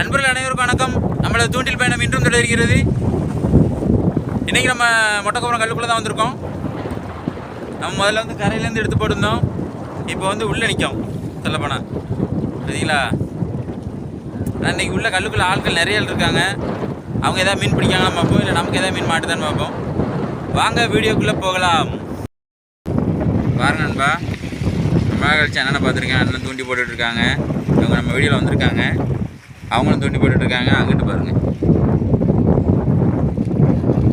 நண்பர்கள் அனைவருக்கும் வணக்கம். நம்மளது தூண்டில் பயணம் இன்றும் தொடர்கிறது. இன்றைக்கி நம்ம மொட்டைக்கோபுரம் கல்லுக்குள்ளே தான் வந்திருக்கோம். நம்ம முதல்ல வந்து கரையிலேருந்து எடுத்து போட்டிருந்தோம். இப்போ வந்து உள்ளே நிற்கும் சொல்லப்போனால் சரிங்களா. இன்றைக்கி உள்ள கல்லுக்குள்ளே ஆட்கள் நிறைய இருக்காங்க. அவங்க எதாவது மீன் பிடிக்காங்கன்னு பார்ப்போம், இல்லை நமக்கு எதாவது மீன் மாட்டுதான்னு பார்ப்போம். வாங்க வீடியோக்குள்ளே போகலாம். பாருங்க நண்பா, ரொம்ப கழிச்சு அண்ணனை பார்த்துருக்கேன். அண்ணன் தூண்டி போட்டுட்ருக்காங்க. இவங்க நம்ம வீடியோவில் வந்திருக்காங்க. அவங்களும் தூண்டி போட்டுட்ருக்காங்க. அங்கிட்டு பாருங்கள்,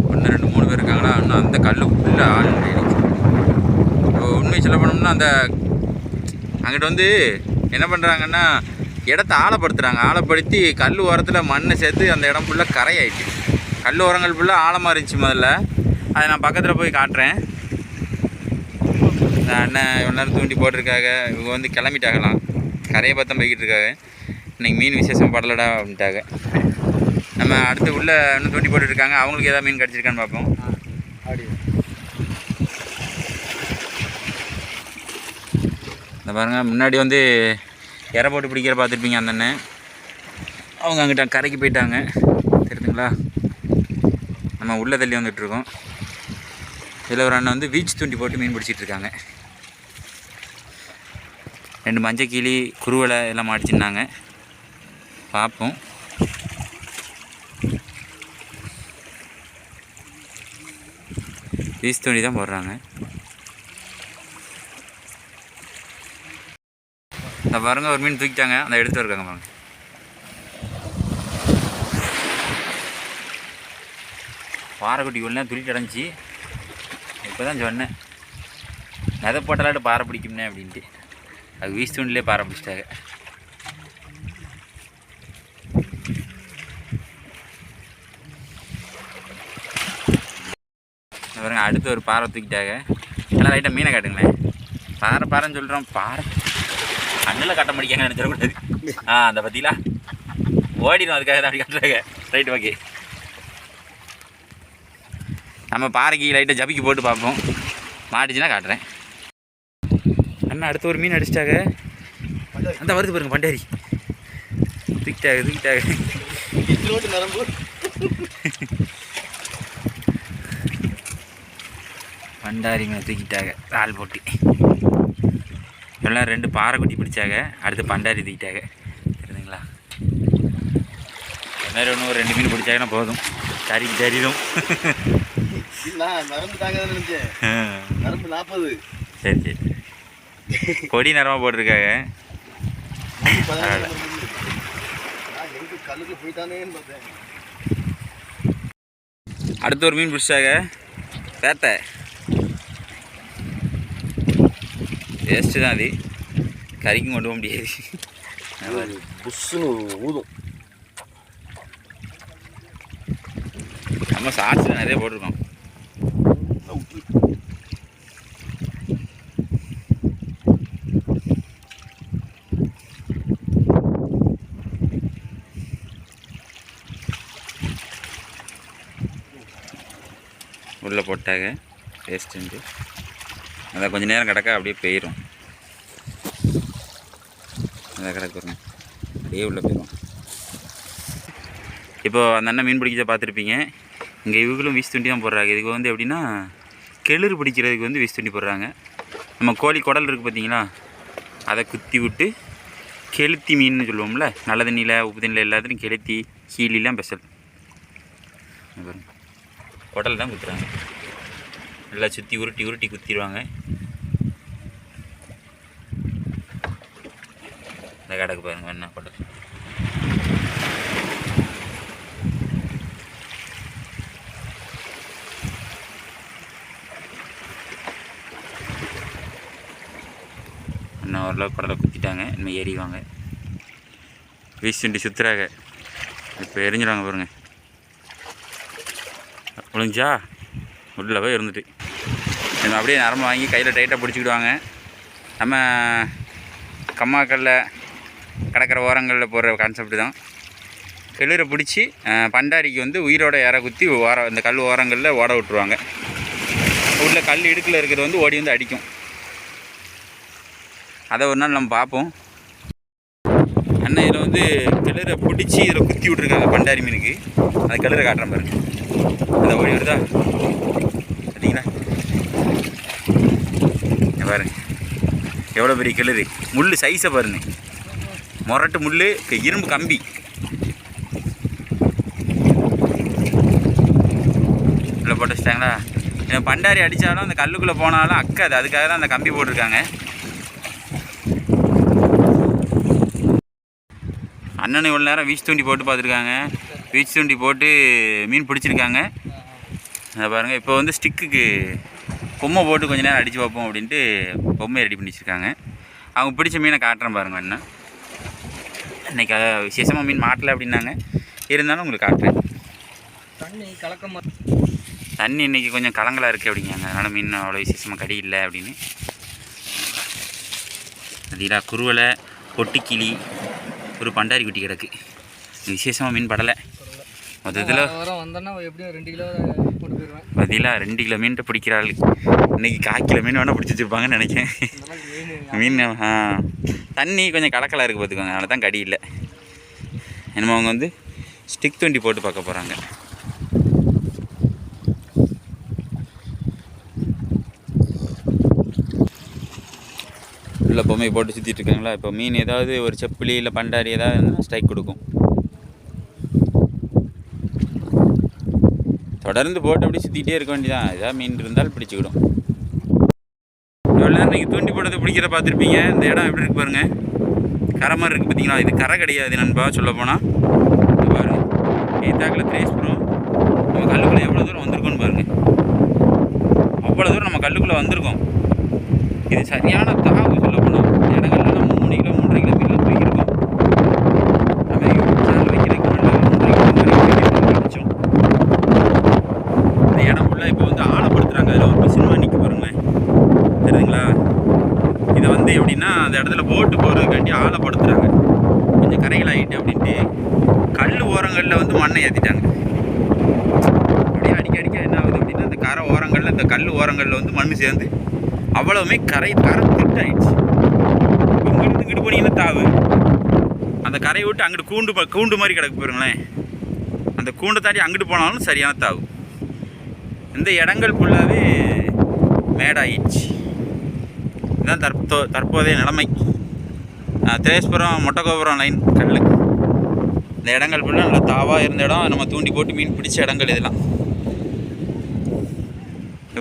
1 2 3 பேர் இருக்காங்களா. இன்னும் அந்த கல்லுக்குள்ளே ஆள் இப்போ உண்மை சொல்ல போனோம்னா அந்த அங்கிட்டு வந்து என்ன பண்ணுறாங்கன்னா இடத்த ஆழப்படுத்துகிறாங்க. ஆழப்படுத்தி கல் ஓரத்தில் மண்ணை சேர்த்து அந்த இடம் ஃபுல்லாக கரையாயிடுச்சு. கல் ஓரங்கள் ஃபுல்லாக ஆழமாக இருந்துச்சு முதல்ல. அதை நான் பக்கத்தில் போய் காட்டுறேன். அண்ணன் இவ்வளோ நேரம் தூண்டி போட்டிருக்காங்க. இவங்க வந்து கிளம்பிட்டாங்களாம், கரையை பார்த்தா போய்கிட்டு இருக்காங்க. இன்றைக்கி மீன் விசேஷம் படலடா அப்படின்ட்டாங்க. நம்ம அடுத்து உள்ளே இன்னும் தூண்டி போட்டுருக்காங்க. அவங்களுக்கு எதாவது மீன் கிடச்சிருக்கான்னு பார்ப்போம். இந்த பாருங்கள், முன்னாடி வந்து இறை போட்டு பிடிக்கிற பார்த்துருப்பீங்க அந்த அண்ணன். அவங்க அங்கிட்ட கரைக்கு போயிட்டாங்க தெரியுதுங்களா. நம்ம உள்ளே தள்ளி வந்துட்டுருக்கோம். இதில் ஒரு அண்ணன் வந்து பீச் தூண்டி போட்டு மீன் பிடிச்சிட்ருக்காங்க. 2 மஞ்சள் கிளி குருவலை எல்லாம் மாட்டிச்சிருந்தாங்க. பார்ப்போம். பீச் தூண்டி தான் போடுறாங்க. இந்த பாருங்க, ஒரு மீன் தூக்கிட்டாங்க. அந்த எடுத்து இருக்காங்க பாருங்க. பாறைக்குட்டி உள்ள துளிட்டு அடைஞ்சி. இப்போ தான் சொன்னேன் நெதை போட்டாலாட்டு பாறை பிடிக்கும்னே அப்படின்ட்டு. அது வீசு தூண்டிலே பாறை பிடிச்சிட்டாங்க. பாருங்க, அடுத்து ஒரு பாறை தூக்கிட்டாங்க. எல்லாம் லைட்டாக மீனை காட்டுங்களேன். பாறைன்னு சொல்கிறோம். பாறை கண்ணில் கட்ட முடியாங்கன்னு நினச்சிடக்கூடாது. அந்த பற்றிலா ஓடிடும், அதுக்காக தான் அப்படி கட்டுறாங்க. Right, okay. நம்ம பாறைக்கு லைட்டாக ஜபிக்கு போட்டு பார்ப்போம். மாட்டிச்சுன்னா காட்டுறேன். அண்ணா அடுத்து ஒரு மீன் அடிச்சிட்டாங்க. அந்த வருது பாருங்க, பண்டாரி தூக்கிட்டாங்க. பண்டாரி மீனை தூக்கிட்டாங்க ஆள் போட்டு. எல்லாம் 2 பாறை குட்டி பிடிச்சாங்க. அடுத்து பண்டாரி தூக்கிட்டாங்க தெரியுதுங்களா. இந்த மாதிரி ஒன்று ஒரு 2 மீன் பிடிச்சாங்கன்னா போதும். சரிடும். சரி கொடி நேரமாக போட்டிருக்காங்க. அடுத்து ஒரு மீன் பிடிச்சாங்க. பேத்தை வேஸ்ட்டு தான். அது கறிக்கும் கொண்டு போக முடியாது. புஷ்ஷுன்னு ஊதும். நம்ம ஷார்ட்ஸில் நிறைய போட்டிருக்கோம். உள்ளே போட்டாங்க வேஸ்ட்டு. அதை கொஞ்சம் நேரம் கிடக்க அப்படியே போயிடும். அதை கிடக்குறோம் அப்படியே உள்ளே போயிடும். இப்போது அந்த அண்ணன் மீன் பிடிக்கிறத பார்த்துருப்பீங்க. இங்கே இவங்களும் வீசு தூண்டி தான் போடுறாங்க. இதுக்கு வந்து எப்படின்னா கெளுறு பிடிக்கிறதுக்கு வந்து வீசு தூண்டி போடுறாங்க. நம்ம கோழி குடல் இருக்குது பார்த்தீங்களா, அதை குத்தி விட்டு கெளுத்தி மீன் சொல்லுவோம்ல. நல்ல தண்ணியில் உப்பு தண்ணியில் எல்லாத்துலையும் கெளுத்தி கீழிலாம் ஸ்பெஷல். குடல் தான் குத்துறாங்க. நல்லா சுற்றி உருட்டி குத்திடுவாங்க. இந்த கடைக்கு பாருங்கள் என்ன குடல். இன்னும் ஓரளவு குடலை குத்திட்டாங்க. இனிமேல் ஏறிவாங்க. வீசுண்டி சுற்றுறாங்க. இப்போ எரிஞ்சிடுவாங்க பாருங்கள். ஒழிஞ்சா உள்ளே போய் இருந்துட்டு நம்ம அப்படியே நரம்பு வாங்கி கையில் டைட்டாக பிடிச்சிக்கிடுவாங்க. நம்ம கம்மாக்கல்ல கடற்கரை ஓரங்களில் போடுற கான்செப்ட் தான். கெளுரை பிடிச்சி பண்டாரிக்கு வந்து உயிரோட இற குத்தி இந்த கல் ஓரங்களில் ஓட விட்டுருவாங்க. உள்ள கல் இடுக்கில் இருக்கிறது வந்து ஓடி வந்து அடிக்கும். அதை ஒரு நாள் நம்ம பார்ப்போம். அண்ணன் இதில் வந்து கிளரை பிடிச்சி இதில் குத்தி விட்ருக்காங்க பண்டாரி மீனுக்கு. அது கிளரை காட்டுறேன் பாருங்க. அந்த ஓடி வருதா பார்த்தீங்களா? பாருங்க எவ்வளோ பெரிய கிளறு. முள் சைஸை பாருங்க. முரட்டு முள், இரும்பு கம்பி. உள்ள போட்டு வச்சிட்டாங்களா? பண்டாரி அடித்தாலும் அந்த கல்லுக்குள்ளே போனாலும் அக்காது. அதுக்காக தான் அந்த கம்பி போட்டிருக்காங்க. அண்ணன் இவ்வளோ நேரம் வீச்சு தூண்டி போட்டு பார்த்துருக்காங்க. வீச்சு தூண்டி போட்டு மீன் பிடிச்சிருக்காங்க. அதை பாருங்கள். இப்போ வந்து ஸ்டிக்குக்கு பொம்மை போட்டு கொஞ்சம் நேரம் அடித்து பார்ப்போம் அப்படின்ட்டு பொம்மையை ரெடி பண்ணி வச்சுருக்காங்க. அவங்க பிடிச்ச மீனை காட்டுறேன் பாருங்கள். என்ன இன்றைக்கி விசேஷமாக மீன் மாட்டலை அப்படின்னாங்க. இருந்தாலும் உங்களுக்கு காட்டுறேன். தண்ணி இன்றைக்கி கொஞ்சம் கலங்கலாக இருக்குது அப்படிங்காங்க. அதனால் மீன் அவ்வளோ விசேஷமாக கடி இல்லை அப்படின்னு. அதீரா குருவலை, பொட்டிக்கிளி, ஒரு பண்டாரி குட்டி கிடக்கு. விசேஷமாக மீன் படலை. மொத்தத்தில் பதிலாக 2 கிலோ மீன்கிட்ட பிடிக்கிறாள். இன்றைக்கி 1/4 கிலோ மீன் வேணால் பிடிச்சி வச்சுருப்பாங்கன்னு நினைக்கிறேன். மீன் தண்ணி கொஞ்சம் கலக்கலாக இருக்குது பார்த்துக்கோங்க. அதனால தான் கடி இல்லை. என்னமோ அவங்க வந்து ஸ்டிக் தூண்டி போட்டு பார்க்க போகிறாங்க. உள்ள பொம்மையை போட்டு சுற்றிட்டு இருக்காங்களா? இப்போ மீன் ஏதாவது ஒரு செப்பிலி இல்லை பண்டாரி ஏதாவது ஸ்ட்ரைக் கொடுக்கும். தொடர்ந்து போட்டு அப்படி சுற்றிக்கிட்டே இருக்க வேண்டியதான். ஏதாவது மீன் இருந்தாலும் பிடிச்சிக்கிடும். எவ்வளோ நேரம் நீங்கள் தூண்டி போட்டதை பிடிக்கிற பார்த்துருப்பீங்க. இந்த இடம் எப்படி இருக்கு பாருங்கள். கரை மாதிரி இருக்குது பார்த்தீங்களா? இது கரை கிடையாது நண்பா. சொல்ல போனால் இது பாருங்கள். ஏத்தாக்கில் திரேஸ்புரம் நம்ம கல்லுக்குள்ளே எவ்வளோ தூரம் வந்திருக்கோன்னு பாருங்கள். அவ்வளோ தூரம் நம்ம கல்லுக்குள்ளே வந்திருக்கோம். இது சரியான தாவு. சொல்ல போனால் இடங்கள்லாம் 3 கிலோ 3.5 கிலோ மீன்லாம் தூக்கியிருக்கோம். நம்ம யூடியூப் சேனல் வைக்கிறதுக்கு படித்தோம். இந்த இடம் ஃபுல்லாக இப்போ வந்து ஆழப்படுத்துகிறாங்க. அதில் ஒரு மிஷின் மாதிரி நிற்க பாருங்களேன். தெரியுதுங்களா? இதை வந்து எப்படின்னா அந்த இடத்துல போட்டு போகிறதுக்காண்டி ஆழப்படுத்துகிறாங்க. கொஞ்சம் கரைகள் ஆகிட்டு அப்படின்ட்டு கல் ஓரங்களில் வந்து மண்ணை ஏற்றிட்டாங்க. அப்படியே அடிக்க என்ன ஆகுது அப்படின்னா இந்த கரை ஓரங்களில், இந்த கல் ஓரங்களில் வந்து மண் சேர்ந்து அவ்வளவுமே கரை திட்டாயிடுச்சு. இங்கிட்டு இங்கிட்டு போனீங்கன்னா தாவு. அந்த கரையை விட்டு அங்கிட்டு கூண்டு மாதிரி கிடக்கு பாருங்களேன். அந்த கூண்டை தாண்டி அங்கிட்டு போனாலும் சரியான தாவு. இந்த இடங்கள் ஃபுல்லாகவே மேடாயிடுச்சு. இதுதான் தற்போதைய நிலைமை. திரேஸ்புரம் மொட்டகோபுரம் லைன் கல். இந்த இடங்கள் ஃபுல்லாக நல்லா தாவாக இருந்த இடம். நம்ம தூண்டி போட்டு மீன் பிடிச்ச இடங்கள் இதெல்லாம்.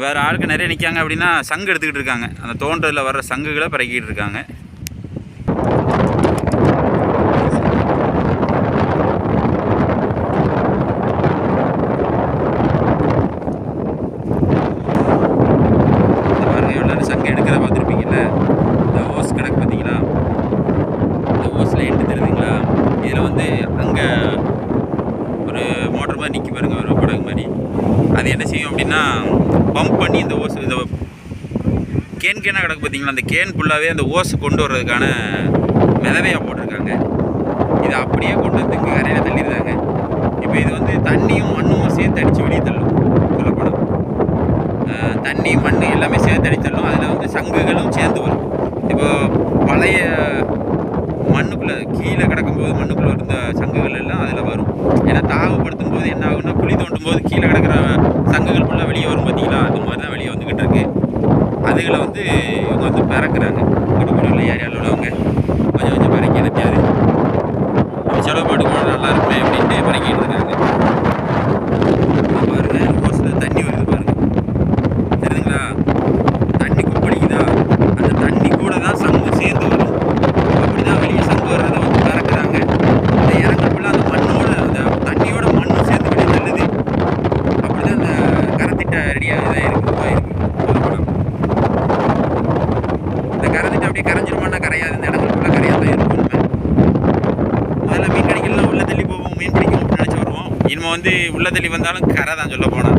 வேறு ஆளுக்கு நிறைய நிற்காங்க அப்படின்னா சங்கு எடுத்துக்கிட்டு இருக்காங்க. அந்த தோன்றதில் வர்ற சங்குகளை பறக்கிட்டு இருக்காங்க. எவ்வளோ சங்கு எடுக்கிறத பார்த்துருப்பீங்கல்ல. இந்த ஓஸ் கிடக்கு பார்த்தீங்களா? இந்த ஓஸில் எண்டு தெரியுதுங்களா? இதில் வந்து அங்கே ஒரு மோட்டர் மாதிரி நிற்கி பாருங்கள். ஒரு படகு மாதிரி. அது என்ன செய்யும் அப்படின்னா பம்ப் பண்ணி இந்த ஓஸ், இந்த கேனாக கிடக்கு பார்த்தீங்களா? அந்த கேன் ஃபுல்லாகவே அந்த ஓஸை கொண்டு வர்றதுக்கான மிதவையாக போட்டிருக்காங்க. இதை அப்படியே கொண்டு வந்து இங்கே கரையில் தள்ளிடுறாங்க. இப்போ இது வந்து தண்ணியும் மண்ணும் சேர்த்து அடித்து வெளியே தள்ளும். சொல்லப்படும் தண்ணி மண் எல்லாமே சேர்த்து அடித்து தள்ளும். அதில் வந்து சங்குகளும் சேர்ந்து வரும். இப்போ பழைய மண்ணுக்குள்ளே கீழே கிடக்கும்போது மண்ணுக்குள்ளே இருந்த சங்குகள் எல்லாம் அதில் வரும். ஏன்னா தாகப்படுத்தும் போது என்ன ஆகுன்னா குழி தோண்டும் போது கீழே கிடக்கிற சங்குகள் ஃபுல்லாக வெளியே வரும் பார்த்தீங்களா? அது மாதிரி தான் வெளியே வந்துக்கிட்டு இருக்கு. அதுகளை வந்து இவங்க வந்து பறக்கிறாங்க. குடும்பத்தில் ஏரியாவில் உள்ளவங்க கொஞ்சம் கொஞ்சம் பறக்கி எடுத்தாது செலவு பாட்டு கூட நல்லா இருக்குமே அப்படின்ட்டு பறக்கிட்டு இருக்காங்க. பாருங்கள் ஓசில் தண்ணி வருது பாருங்கள். தெரியுதுங்களா? தண்ணி கொப்பளிக்குதா? அந்த தண்ணி கூட தான் சங்கு சேர்ந்து வரும். அப்படி தான் வெளியே சங்கு வர்றதை வந்து பறக்கிறாங்க. இந்த இறங்கக்குள்ள அந்த மண்ணோட அந்த தண்ணியோட மண்ணும் சேர்ந்து வெளியே தள்ளுது. அப்படி தான் அந்த கரைத்திட்ட ரெடியாக தான் இருக்குது. இந்த கரைத்திட்ட அப்படியே கரைஞ்சிருமான்னா கரையாது. இந்த இடங்களுக்குள்ள கரையாக தான் இருக்கும். முதல்ல மீன் கடைகள்லாம் உள்ள தள்ளி போவோம், மீன் பிடிக்கும் அப்படின்னு நினச்சி வருவோம். இனிமே வந்து உள்ள தள்ளி வந்தாலும் கரை தான் சொல்ல போனால்.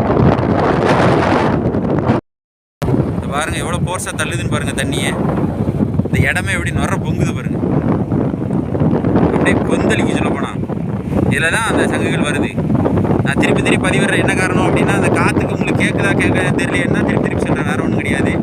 பாருங்கள் எவ்வளோ போர்ஸாக தள்ளுதுன்னு பாருங்கள் தண்ணியை. இந்த இடமே எப்படி நுர பொங்குது பாருங்கள். அப்படியே கொந்தளிக்கு சொல்ல போனால். இதில் தான் அந்த சங்குகள் வருது. நான் திருப்பி பதிவிடுற என்ன காரணம் அப்படின்னா அந்த காற்றுக்கு உங்களுக்கு கேட்குதா தெரியலைன்னா திருப்பி சொல்கிறேன். வேறு ஒன்றும் கிடையாது.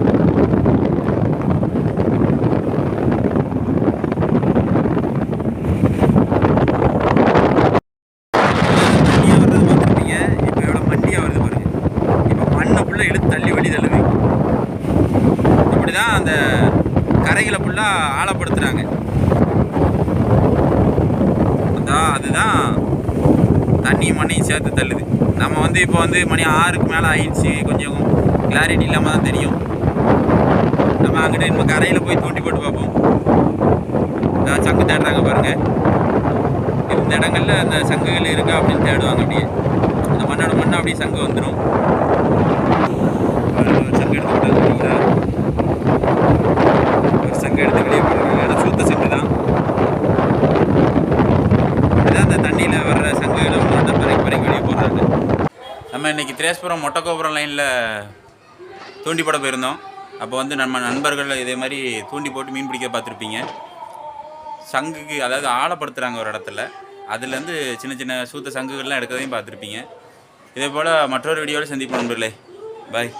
தண்ணியும் மண்ணையும் சேர்த்து தள்ளுது. நம்ம வந்து இப்போ வந்து மணி 6க்கு மேலே ஆயிடுச்சு, கொஞ்சம் கிளாரிட்டி இல்லாமல் தான் தெரியும். நம்ம அங்கிட்ட இன்னும் கரையில் போய் தூண்டி போட்டு பார்ப்போம். ஏதாவது சங்கு தேடுறாங்க பாருங்கள். இந்த இடங்கள்ல அந்த சங்குகள் இருக்கா அப்படின்னு தேடுவாங்க. அப்படியே அந்த மண்ணோட மண்ணை அப்படியே சங்கு வந்துடும். சங்கு எடுத்துக்கிட்டா ஒரு சங்கு எடுத்து வெளியே போடுறாங்க. ஏன்னா சூத்த சங்கு தான். இதான் அந்த தண்ணியில் வர்ற சங்குகளை பறக்கி வெளியே போடுறாங்க. நம்ம இன்னைக்கு திரேஸ்புரம் மொட்டக்கோபுரம் லைனில் தூண்டி போட போயிருந்தோம். அப்போ வந்து நம்ம நண்பர்கள் இதே மாதிரி தூண்டி போட்டு மீன் பிடிக்க பார்த்துருப்பீங்க. சங்குக்கு அதாவது ஆழப்படுத்துகிறாங்க ஒரு இடத்துல, அதுலேருந்து சின்ன சின்ன சூத்த சங்குகள்லாம் எடுக்கிறதையும் பார்த்துருப்பீங்க. இதே போல் மற்றொரு வீடியோவில் சந்திப்போம் நண்பர்களே. பாய்.